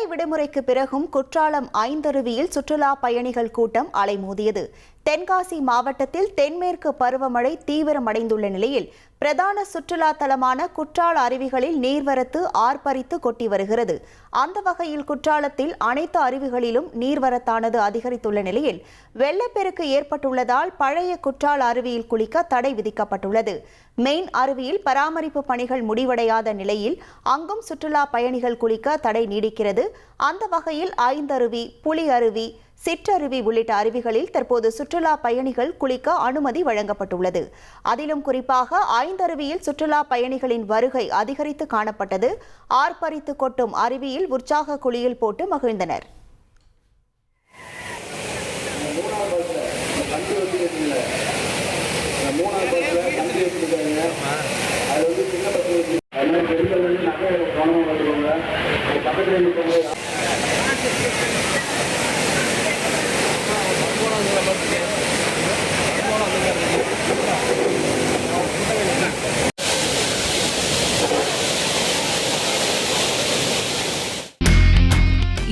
கோடை விடுமுறைக்கு பிறகும் குற்றாலம் ஐந்தருவியில் சுற்றுலா பயணிகள் கூட்டம் அலைமோதியது. தென்காசி மாவட்டத்தில் தென்மேற்கு பருவமழை தீவிரமடைந்துள்ள நிலையில் பிரதான சுற்றுலா தலமான குற்றால அருவிகளில் நீர்வரத்து ஆர்ப்பரித்து கொட்டி வருகிறது. அந்த வகையில் குற்றாலத்தில் அனைத்து அருவிகளிலும் நீர்வரத்தானது அதிகரித்துள்ள நிலையில் வெள்ளப்பெருக்கு ஏற்பட்டுள்ளதால் பழைய குற்றால அருவியில் குளிக்க தடை விதிக்கப்பட்டுள்ளது. மெயின் அருவியில் பராமரிப்பு பணிகள் முடிவடையாத நிலையில் அங்கும் சுற்றுலா பயணிகள் குளிக்க தடை நீடிக்கிறது. அந்த வகையில் ஐந்தருவி, புலி அருவி, சிற்றருவி உள்ளிட்ட அருவிகளில் தற்போது சுற்றுலா பயணிகள் குளிக்க அனுமதி வழங்கப்பட்டுள்ளது. அதிலும் குறிப்பாக ஐந்தருவியில் சுற்றுலா பயணிகளின் வருகை அதிகரித்து காணப்பட்டது. ஆர்ப்பரித்து கொட்டும் அருவியில் உற்சாக குளியல் போட்டு மகிழ்ந்தனர்.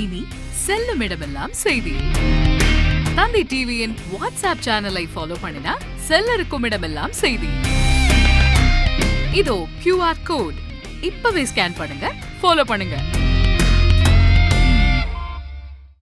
இனி செல்லும் இடமெல்லாம் செய்தி. தந்தி டிவியின் வாட்ஸ்அப் சேனலை ஃபாலோ பண்ணினா செல்ல இருக்கும் இடமெல்லாம் செய்தி. இதோ QR கோட் இப்பவே ஸ்கேன் பண்ணுங்க, ஃபாலோ பண்ணுங்க.